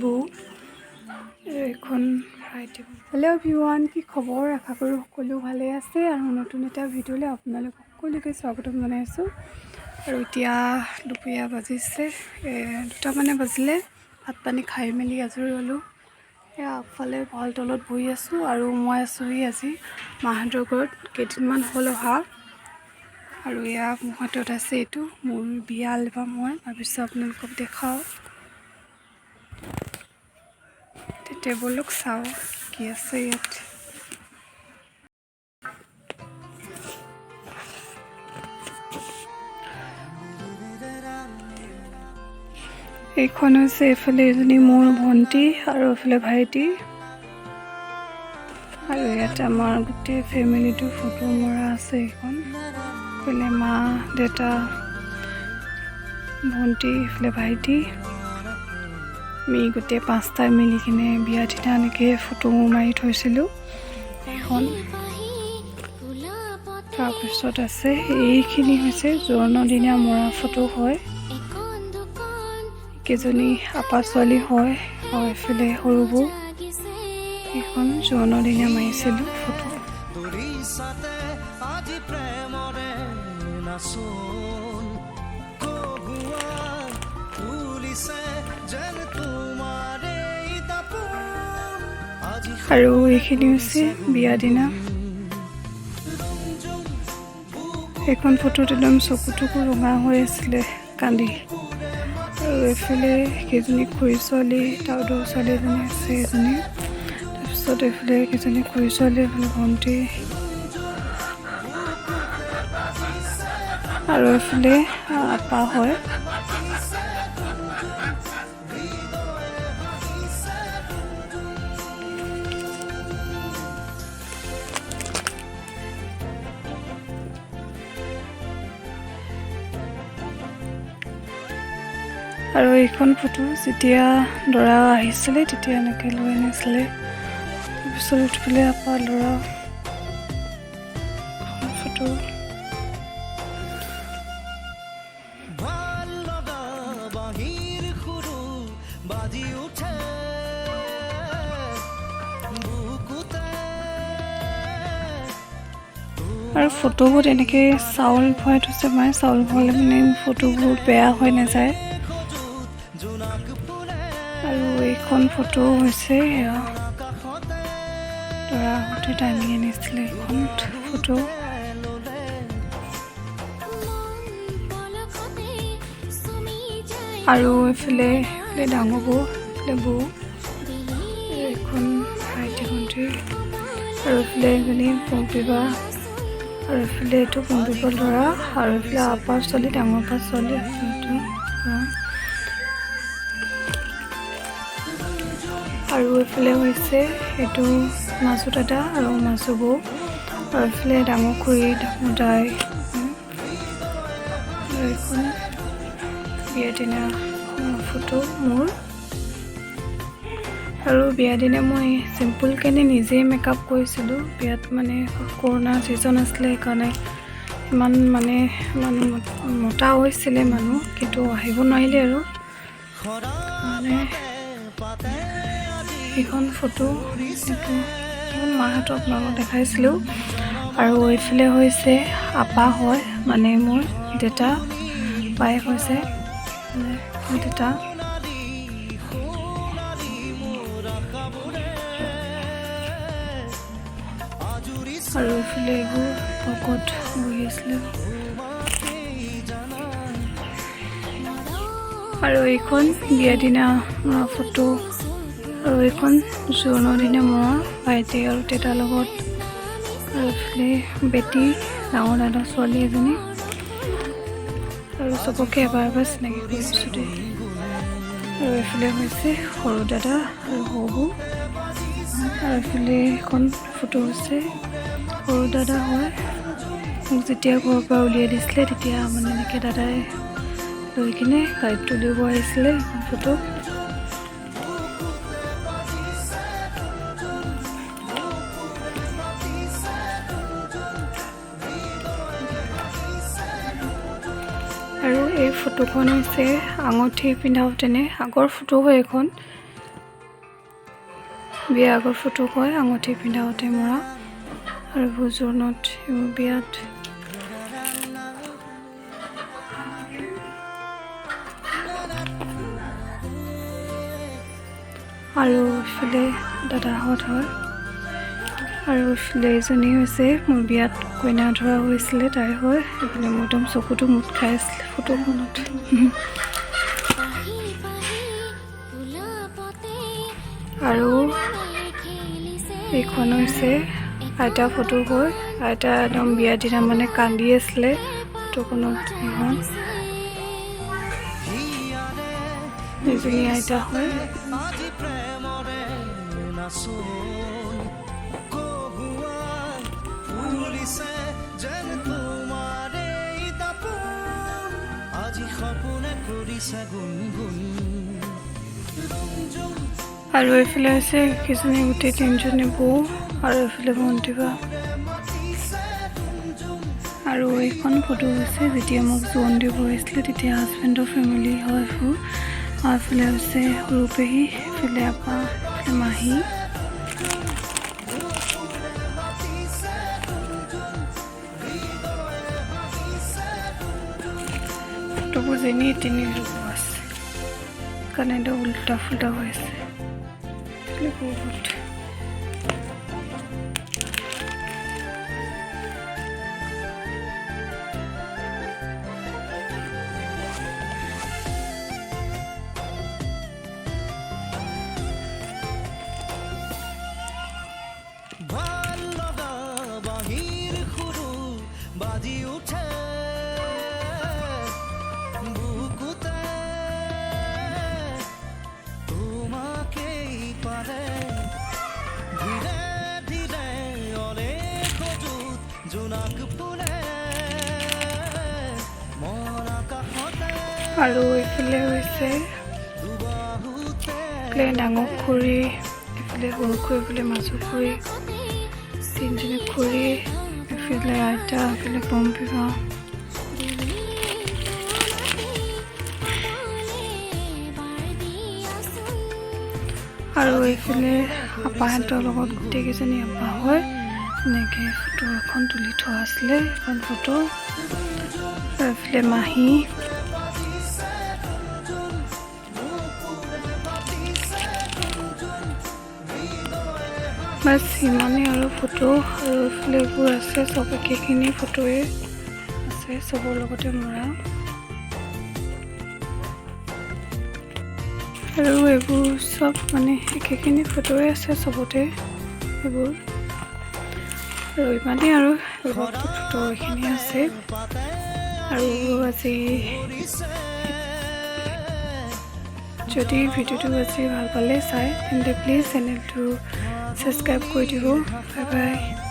বৌ এখন ভাইটি। হেল্ল' এভৰিৱান, কি খবৰ? আশা কৰোঁ সকলো ভালে আছে আৰু নতুন এটা ভিডিঅ'লৈ আপোনালোক সকলোকে স্বাগতম জনাইছোঁ। আৰু এতিয়া দুপৰীয়া বাজিছে 2টা মানে বাজিলে। ভাত পানী খাই মেলি আজৰি হ'লোঁ। এয়া আগফালে ভাল তলত বহি আছোঁ আৰু মই আছোঁহি আজি মাহঁতৰ ঘৰত। কেইদিনমান হ'ল অহা। আৰু এয়া মোৰ হাতত আছে এইটো মোৰ বিয়া এলবাম। মই ভাবিছোঁ আপোনালোকক দেখাওঁ। টেবুলক চাওঁ কি আছে ইয়াত। এইখন হৈছে এইফালে এজনী মোৰ ভণ্টি আৰু এইফালে ভাইটি। আৰু ইয়াত আমাৰ গোটেই ফেমিলিটো ফটো মৰা আছে। এইখন এইফালে মা দেউতা ভণ্টি এইফালে ভাইটি, আমি গোটেই 5টা মিলি কিনে বিয়া দিনা এনেকৈ ফটো মাৰি থৈছিলোঁ এখন। তাৰপিছত আছে এইখিনি হৈছে জন্মদিনীয়া মৰা ফটো হয়। কেইজনী আপা ছোৱালী হয় আৰু এইফালে সৰুবোৰ। এইখন জন্মদিনীয়া মাৰিছিলোঁ ফটো। আৰু এইখিনি হৈছে বিয়া দিনা। এইখন ফটোত একদম চকুটুকু ৰঙা হৈ আছিলে কান্দি। আৰু এইফালে কেইজনী খুৰী ছোৱালী, তাউদৰ ছোৱালী এজনী আছে এজনী। তাৰপিছত এইফালে কেইজনী খুৰী ছোৱালী, এইফালে ভণ্টি আৰু এইফালে আপা হয়। আৰু এইখন ফটো যেতিয়া দৰা আহিছিলে তেতিয়া এনেকৈ লৈ আনিছিলে। তাৰপিছত উঠিলে আপা ল'ৰা ফটো। আৰু ফটোবোৰ এনেকৈ চাউল ভৰাই থৈছে মায়ে। চাউল ভৰালে মানে ফটোবোৰ বেয়া হৈ নাযায়। আৰু এইখন ফটো হৈছে দৰাহঁতে দাঙি আনিছিলে এইখন ফটো। আৰু এইফালে ডাঙৰ বৌ, এইফালে বৌ, এইখন ভাইটি ভণ্টি আৰু এইফালে এজনী পম্পীবা আৰু এইফালে এইটো পম্পীবৰ ল'ৰা আৰু এইফালে আপাৰ ছোৱালী, ডাঙৰ পা ছোৱালী এইটো। আৰু এইফালে হৈছে এইটো মাজু দাদা আৰু মাজু বৌ আৰু এইফালে ডাঙৰ খুৰী, ডাঙৰ দাই। আৰু এইখন বিয়া দিনা ফটো মোৰ। আৰু বিয়া দিনা মই চিম্পুলকৈ নিজেই মেকআপ কৰিছিলোঁ। বিয়াত মানে কৰোণা ছিজন আছিলে, সেইকাৰণে ইমান মানে মতা হৈছিলে মানুহ, কিন্তু আহিব নোৱাৰিলে আৰু মানে এইখন ফটো। এইটো মাহঁতক আপোনালোকক দেখাইছিলোঁ। আৰু এইফালে হৈছে আপা হয়, মানে মোৰ দেউতা বায়েক হৈছে দেউতা। আৰু এইফালে এইবোৰ ভকত বহি আছিলে। আৰু এইখন বিয়া দিনা মৰা ফটো। আৰু এইখন জন্মদিনা মৰা ভাইটি আৰু দেউতাৰ লগত। আৰু এইফালে বেটী, ডাঙৰ দাদা ছোৱালী এজনী। আৰু চবকে এবাৰ চিনাকি কৰিছোঁ দেই। আৰু এইফালে হৈছে সৰু দাদা আৰু সৰু বৌ। আৰু এইফালে এখন ফটো হৈছে সৰু দাদা হয়। মোক যেতিয়া ঘৰৰ পৰা উলিয়াই দিছিলে তেতিয়া মানে এনেকৈ দাদাই লৈ কিনে গাড়ীত তুলিব আহিছিলে এখন ফটো। আৰু এই ফটোখন হৈছে আঙুঠি পিন্ধাওঁতেনে আগৰ ফটো হয় এখন। বিয়া আগৰ ফটো কয় আঙুঠি পিন্ধাওঁতে মৰা আৰু জোৰোণত বিয়াত আৰু ইফালে দাদাহঁত হয় আৰু ইফালে এজনী হৈছে মোৰ বিয়াত কইনা ধৰা হৈছিলে তাই হয় এইফালে মোৰ একদম চকুটো মুঠ খাই আছিলে ফটোখনত আৰু এইখন হৈছে আইতা ফটো হয় আইতা একদম বিয়া দিনা মানে কান্দি আছিলে ফটোখনত এইখন এজনী আইতা হয় আৰু এইফালে আছে কিজনী গোটেই তিনিজনী বৌ আৰু এইফালে ভণ্টিবা আৰু এইখন ফটো হৈছে যেতিয়া মোক জোৰোণ দিব আহিছিলে তেতিয়া হাজবেণ্ডৰ ফেমিলি হয় এইফালে হৈছে সৰু পেহী এইফালে আপা এইফালে মাহী ফটোবোৰ যেনি তিনি ৰূপ আছে কাৰণ এটা উল্টা ফুল্টা হৈ আছে বহুত আৰু এইফালে হৈছে এইফালে ডাঙৰ খুৰী এইফালে সৰু খুৰী এইফালে মাজু খুৰী তিনিজনী খুৰী এইফালে আইতা এইফালে পম্পিবা আৰু এইফালে আপাহঁতৰ লগত গোটেইকেইজনী আপা হয় এনেকৈ ফটো এখন তুলি থোৱা আছিলে এখন ফটো এইফালে মাহী বাছ সিমানেই আৰু ফটো আৰু এইফালে এইবোৰ আছে চব একেখিনি ফটোৱে আছে চবৰ লগতে মৰা আৰু এইবোৰ চব মানে একেখিনি ফটোৱে আছে চবতে এইবোৰ আৰু ইমানেই আৰু ফটো এইখিনি আছে আৰু আজি যদি ভিডিঅ'টো আজি ভাল পালে চাই তেন্তে প্লিজ চেনেলটো ছাবস্ক্ৰাইব কৰি দিব বাই বাই